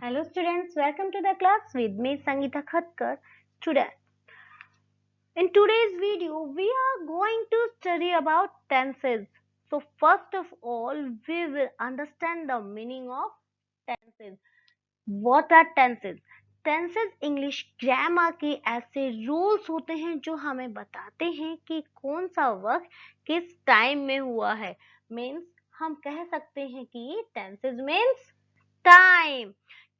Hello students, welcome to the class with me Sangeeta Khatkar. Today, in today's video, we are going to study about tenses. So first of all, we will understand the meaning of tenses. What are tenses? Tenses English grammar के ऐसे rules होते हैं जो हमें बताते हैं कि कौन सा वर्क किस टाइम में हुआ है. मीन्स हम कह सकते हैं कि टेंसेज मीन्स टाइम,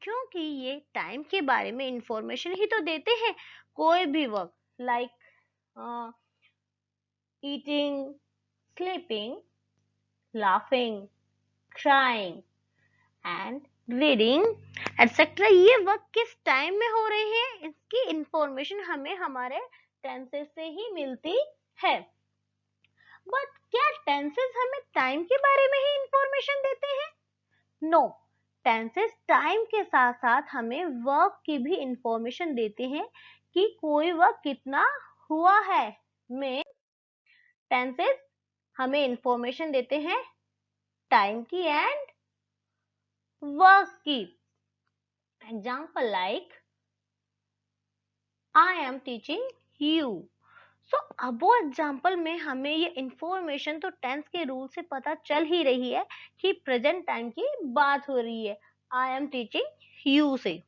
क्योंकि ये टाइम के बारे में इंफॉर्मेशन ही तो देते हैं. कोई भी work like eating, sleeping, laughing, crying and reading etcetera, ये वर्क किस टाइम में हो रहे हैं इसकी इंफॉर्मेशन हमें हमारे टेंसेस से ही मिलती है. बट क्या टेंसेस हमें टाइम के बारे में ही इंफॉर्मेशन देते हैं? नो, टेंसेस टाइम के साथ साथ हमें वर्क की भी इंफॉर्मेशन देते हैं कि कोई वर्क कितना हुआ है. में टेंसेस हमें इंफॉर्मेशन देते हैं टाइम की एंड वर्क की. Example like I am teaching you. So above example में हमें ये इंफॉर्मेशन तो टेंस के रूल से पता चल ही रही है कि प्रेजेंट टाइम की बात हो रही है I am teaching you से.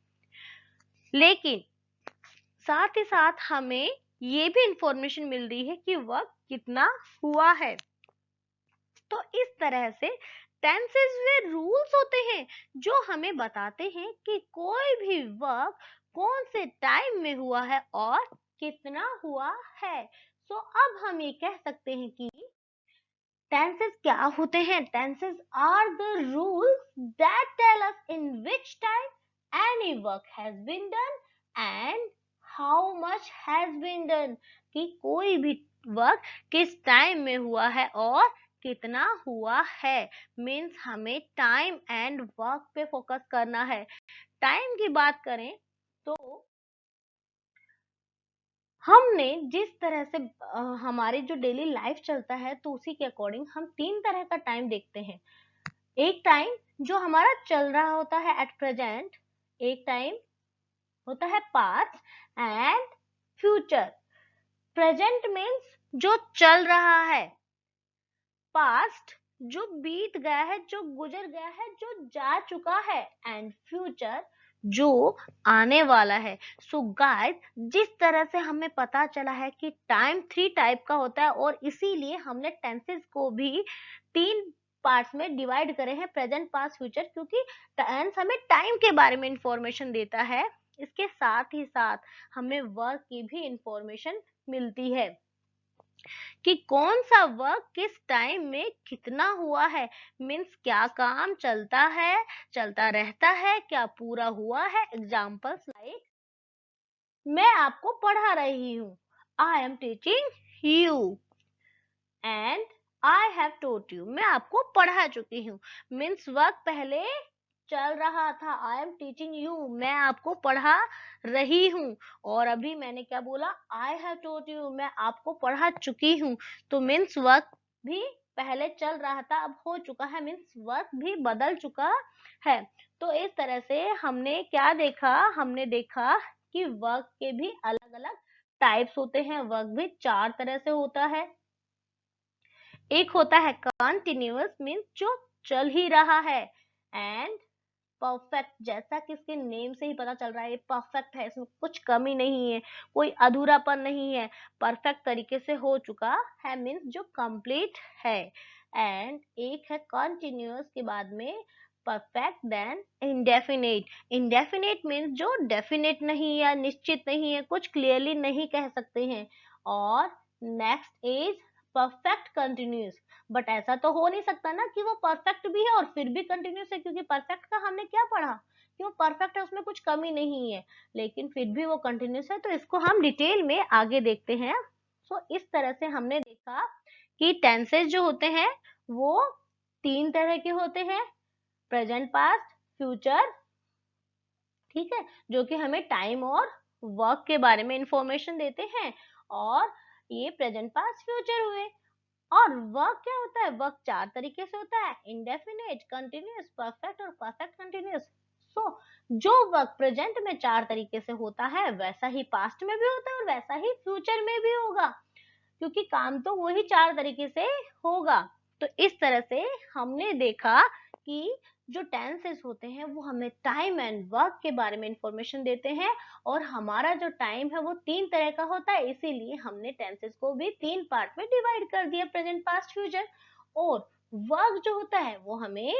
लेकिन साथ ही साथ हमें ये भी इंफॉर्मेशन मिल रही है कि वर्क कितना हुआ है. तो इस तरह से टेंसेस में रूल्स होते हैं जो हमें बताते हैं कि कोई भी वर्क कौन से टाइम में हुआ है और कितना हुआ है. सो अब हम ये कह सकते हैं कि टेंसेस क्या होते हैं? Tenses are the rules that tell us in which time any work has been done and how much has been done, कि कोई भी वर्क किस टाइम में हुआ है और कितना हुआ है. मीन्स हमें टाइम एंड वर्क पे फोकस करना है. टाइम की बात करें तो हमने जिस तरह से हमारी जो डेली लाइफ चलता है तो उसी के अकॉर्डिंग हम तीन तरह का टाइम देखते हैं. एक टाइम जो हमारा चल रहा होता है एट प्रेजेंट, एक टाइम होता है past and future. Present means जो चल रहा है, पास्ट जो बीत गया है, जो गुजर गया है, जो जा चुका है, एंड फ्यूचर जो आने वाला है. सो गाइस, जिस तरह से हमें पता चला है कि टाइम थ्री टाइप का होता है और इसीलिए हमने टेंसेस को भी तीन पार्ट्स में डिवाइड करे हैं, प्रेजेंट, पास्ट, फ्यूचर, क्योंकि टेंस हमें टाइम के बारे में इंफॉर्मेशन देता है. इसके साथ ही साथ हमें वर्क की भी इंफॉर्मेशन मिलती है कि कौन सा वर्क किस टाइम में कितना हुआ है. मीन्स क्या काम चलता है, चलता रहता है, क्या पूरा हुआ है. एग्जाम्पल्स लाइक मैं आपको पढ़ा रही हूँ, I am teaching you, and I have taught you, मैं आपको पढ़ा चुकी हूँ. मीन्स वर्क पहले चल रहा था, आई एम टीचिंग यू, मैं आपको पढ़ा रही हूँ. और अभी मैंने क्या बोला, आई हैव टोट यू, मैं आपको पढ़ा चुकी हूँ. तो मीन्स वर्क भी पहले चल रहा था, अब हो चुका है, मीन्स वर्क भी बदल चुका है. तो इस तरह से हमने क्या देखा, हमने देखा कि वर्क के भी अलग अलग टाइप्स होते हैं. वर्क भी चार तरह से होता है. एक होता है कंटिन्यूअस, मीन्स जो चल ही रहा है, एंड परफेक्ट, जैसा कि इसके नेम से ही पता चल रहा है, ये परफेक्ट है, इसमें कुछ कमी नहीं है, कोई अधूरापन नहीं है, परफेक्ट तरीके से हो चुका है, मीन्स जो कंप्लीट है. एंड एक है कंटिन्यूअस के बाद में perfect, then indefinite. Indefinite means जो डेफिनेट नहीं या निश्चित नहीं है, कुछ क्लियरली नहीं कह सकते हैं. और next is perfect continuous. But ऐसा तो हो नहीं सकता ना कि वो परफेक्ट भी है और फिर भी कंटिन्यूस है, क्योंकि परफेक्ट का हमने क्या पढ़ा कि वो परफेक्ट है, उसमें कुछ कमी नहीं है, लेकिन फिर भी वो कंटिन्यूस है. तो इसको हम डिटेल में आगे देखते हैं. सो इस तरह से हमने देखा कि टेंसेस जो होते हैं वो तीन तरह के होते हैं, प्रेजेंट, पास्ट, फ्यूचर. ठीक है, जो कि हमें टाइम और वर्क के बारे में इंफॉर्मेशन देते हैं. और ये प्रेजेंट, पास्ट, फ्यूचर हुए. और वर्क क्या होता है? वर्क चार तरीके से होता है, इंडेफिनेट, कंटिन्यूअस, परफेक्ट और परफेक्ट कंटिन्यूअस. सो जो वर्क प्रेजेंट में 4 तरीके से होता है वैसा ही पास्ट में भी होता है और वैसा ही फ्यूचर में भी होगा, क्योंकि काम तो वही 4 तरीके से होगा। तो इस तरह से हमने देखा कि जो टेंसेस होते हैं वो हमें टाइम एंड वर्क के बारे में इंफॉर्मेशन देते हैं, और हमारा जो टाइम है वो 3 तरह का होता है, इसीलिए हमने टेंसेस को भी 3 पार्ट में डिवाइड कर दिया, प्रेजेंट, पास्ट, फ्यूचर। और वर्क जो होता है वो हमें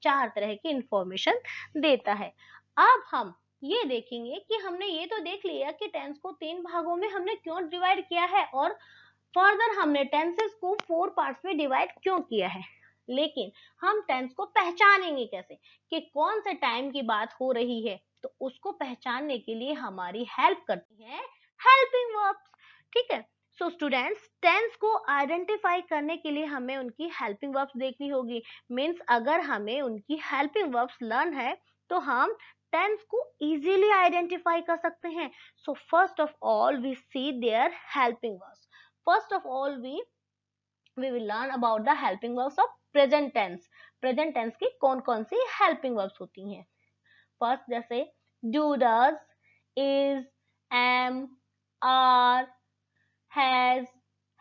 4 तरह की इंफॉर्मेशन देता है। अब हम ये देखेंगे कि हमने ये तो देख लिया कि टेंस को 3 भागों में हमने क्यों डिवाइड किया है, और फर्दर हमने टेंसेस को 4 पार्ट्स में डिवाइड क्यों किया है। लेकिन हम टेंस को पहचानेंगे कैसे कि कौन से टाइम की बात हो रही है, तो उसको पहचानने के लिए हमारी हेल्प करती है हेल्पिंग वर्ब्स। ठीक है, सो स्टूडेंट्स, टेंस को आइडेंटिफाई करने के लिए हमें उनकी हेल्पिंग वर्ब्स देखनी होगी। मीन्स अगर हमें उनकी हेल्पिंग वर्ब्स लर्न है तो हम टेंस को इजीली आइडेंटिफाई कर सकते हैं। So first of all we see their helping verbs. First of all, we will learn about the helping verbs of present tense. Present tense की कौन कौन सी helping verbs होती हैं। First जैसे do, does, is, am, are, has,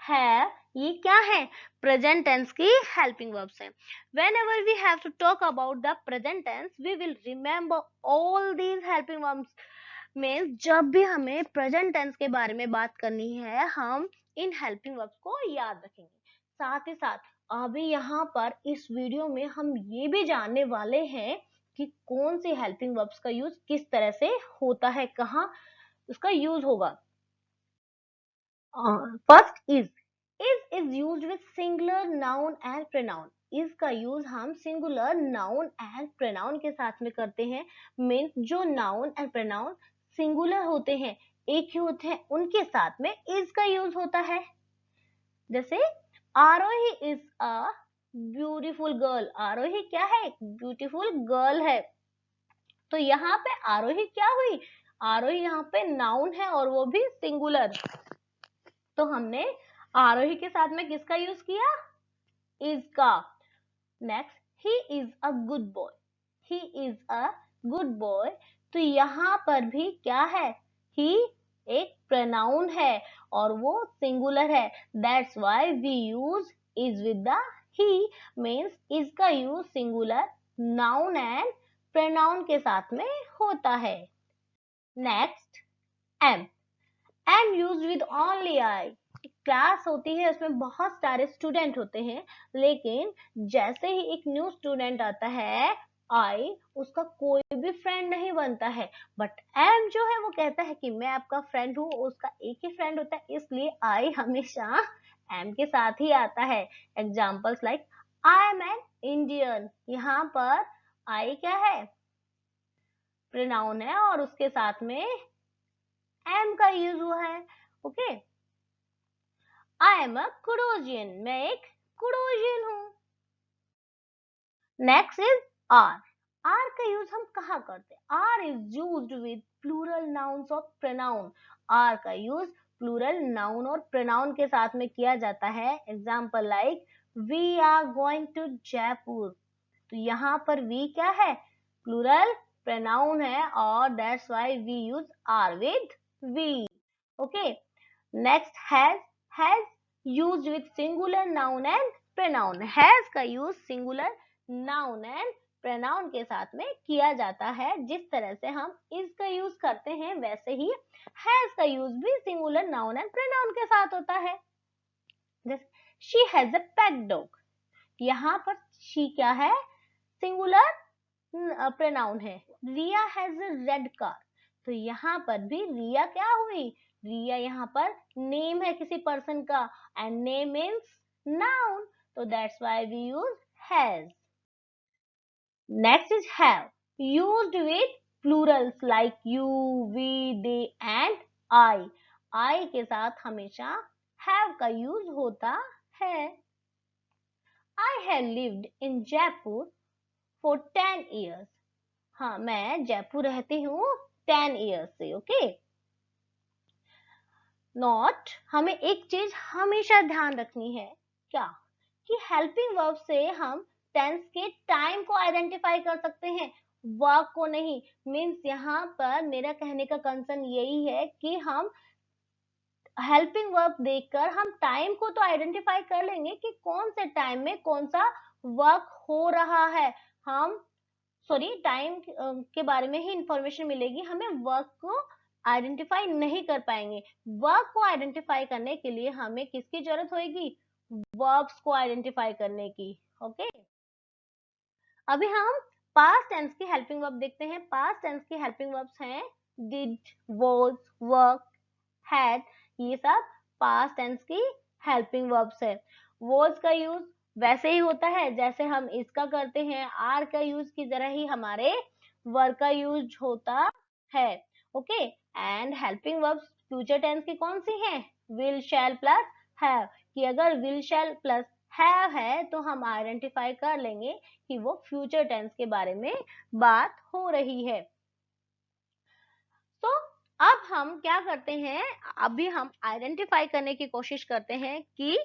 have, ये क्या है? Present tense की helping verbs हैं। Whenever we have to talk about the present tense, we will remember all these helping verbs. Means जब भी हमें प्रेजेंट टेंस के बारे में बात करनी है हम इन हेल्पिंग वर्ब्स को याद रखेंगे। साथ ही साथ अभी यहाँ पर इस वीडियो में हम ये भी जानने वाले हैं कि कौन सी हेल्पिंग वर्ब्स का यूज किस तरह से होता है, कहाँ उसका यूज होगा। First is used with singular noun and pronoun. Is का यूज हम सिंगुलर नाउन एंड प्रोनाउन के साथ में करते हैं। मीन्स जो नाउन एंड प्रोनाउन सिंगुलर होते हैं, एक ही होते हैं, उनके साथ में इज का यूज होता है। जैसे आरोही इज अ ब्यूटीफुल गर्ल। आरोही क्या है? ब्यूटीफुल गर्ल है। तो यहाँ पे आरोही क्या हुई? आरोही यहाँ पे नाउन है और वो भी सिंगुलर। तो हमने आरोही के साथ में किसका यूज किया? इज का। Next, he is a good boy. He is a good boy. तो यहाँ पर भी क्या है? ही एक प्रोनाउन है और वो सिंगुलर है। That's why we use is with the he. Means is का use singular noun and pronoun के साथ में होता है। Next, am. Am use with only I. Class होती है, उसमें बहुत सारे स्टूडेंट होते हैं, लेकिन जैसे ही एक न्यू स्टूडेंट आता है आई, उसका कोई भी फ्रेंड नहीं बनता है। बट एम जो है वो कहता है कि मैं आपका फ्रेंड हूँ, उसका एक ही फ्रेंड होता है, इसलिए आई हमेशा एम के साथ ही आता है। Examples like I am an Indian. यहाँ पर आई क्या है? प्रोनाउन है और उसके साथ में एम का यूज हुआ है। ओके, आई एम अ कुडोजियन। मैं एक कुडोजियन हूँ। Next is are. आर का यूज हम कहाँ करते हैं? Are is used with plural nouns of pronoun. Are का यूज प्लूरल नाउन और प्रोनाउन के साथ में किया जाता है। Example like we are going to Jaipur. तो यहाँ पर वी क्या है? प्लूरल प्रोनाउन है और that's why we use are with we. Okay, next has used with singular noun and pronoun। has का use singular noun and pronoun के साथ में किया जाता है। जिस तरह से हम is का यूज करते हैं वैसे ही has का यूज भी सिंगुलर नाउन एंड pronoun के साथ होता है। जैसे she has a pet dog। यहाँ पर she क्या है? सिंगुलर प्रोनाउन है। रिया हैज अ रेड कार। तो यहाँ पर भी रिया क्या हुई? रिया यहाँ पर नेम है किसी पर्सन का एंड नेम मीन्स नाउन, तो that's why we use has. Next is have, used with plurals like you, we, they and I. I के साथ हमेशा हैव का यूज होता है। I have lived in Jaipur for 10 years। हाँ, मैं जयपुर रहती हूँ 10 years से। ओके, नॉट, हमें एक चीज हमेशा ध्यान रखनी है, क्या? कि हेल्पिंग वर्ब से हम टेंस के टाइम को आइडेंटिफाई कर सकते हैं। वर्क को नहीं। मीन्स यहाँ पर मेरा कहने का कंसर्न यही है कि हम हेल्पिंग वर्ब देखकर हम टाइम को तो आइडेंटिफाई कर लेंगे कि कौन से टाइम में कौन सा वर्क हो रहा है। हम सॉरी टाइम के बारे में ही इंफॉर्मेशन मिलेगी, हमें वर्क को आइडेंटिफाई नहीं कर पाएंगे। वर्क को आइडेंटिफाई करने के लिए हमें किसकी जरूरत होगी? वर्ब्स को आइडेंटिफाई करने की। ओके, अभी हम पास्ट टेंस की हेल्पिंग वर्ब देखते हैं। पास्ट टेंस की हेल्पिंग वर्ब्स हैं डिड, वाज, वर्क, हैड। ये सब पास्ट टेंस की हेल्पिंग वर्ब्स है। वाज का यूज वैसे ही होता है जैसे हम इसका करते हैं, आर का यूज की तरह ही हमारे वर्क का यूज होता है। Okay, and helping verbs future tense की कौन सी है? Will, shall plus have. कि अगर विल, शैल प्लस हैव है तो हम आइडेंटिफाई कर लेंगे कि वो फ्यूचर टेंस के बारे में बात हो रही है। तो अब हम क्या करते हैं, अभी हम आइडेंटिफाई करने की कोशिश करते हैं कि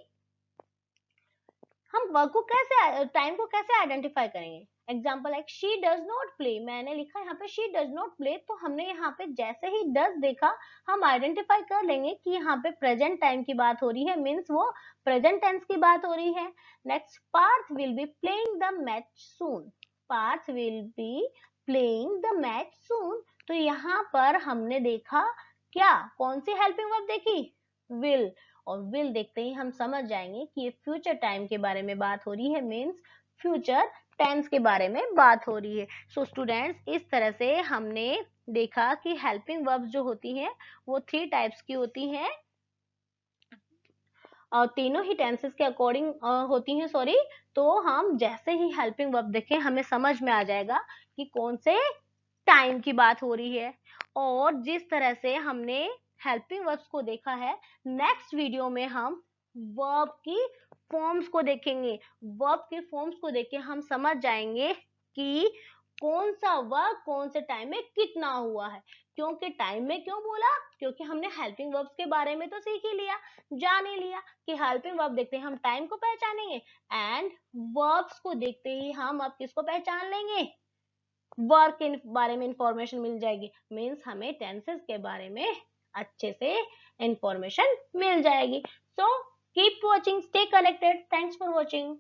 हम वर्क को कैसे, टाइम को कैसे आइडेंटिफाई करेंगे। Example like she does not play, मैंने लिखा यहाँ पे शी डज नॉट प्ले, तो हमने यहाँ पे जैसे ही डज देखा हम आइडेंटिफाई कर लेंगे कि यहाँ पे प्रेजेंट टाइम की बात हो रही है, मीन्स वो प्रेजेंट टेंस की बात हो रही है। Next, Parth will be playing the match soon, Parth will be playing the match soon. तो यहाँ पर हमने देखा क्या, कौन सी हेल्पिंग वर्ब देखी? विल। और विल देखते ही हम समझ जाएंगे कि ये फ्यूचर टाइम के बारे में बात हो रही है, मीन्स फ्यूचर टेंस के बारे में बात हो रही है। सो स्टूडेंट्स, इस तरह से हमने देखा कि हेल्पिंग वर्ब्स जो होती हैं वो 3 टाइप्स की होती हैं और तीनों ही टेंसेस के अकॉर्डिंग होती हैं, सॉरी। तो हम जैसे ही हेल्पिंग वर्ब देखें हमें समझ में आ जाएगा कि कौन से टाइम की बात हो रही है। और जिस तरह से हमने हेल्पिंग वर्ब्स को देखा है, नेक्स्ट वीडियो में हम वर्ब की फॉर्म्स को देखेंगे। वर्ब की फॉर्म्स को देख के हम समझ जाएंगे कि कौन सा वर्ब कौन से टाइम में कितना हुआ है। क्योंकि टाइम में क्यों बोला? क्योंकि हमने हेल्पिंग वर्ब्स के बारे में तो सीख ही लिया, जान ही लिया कि हेल्पिंग वर्ब देखते ही हम टाइम को पहचानेंगे, एंड वर्ब्स को देखते ही हम अब किसको पहचान लेंगे? वर्क के बारे में इंफॉर्मेशन मिल जाएगी, मीन्स हमें टेंसेस के बारे में अच्छे से इंफॉर्मेशन मिल जाएगी। So keep watching, stay connected, thanks for watching.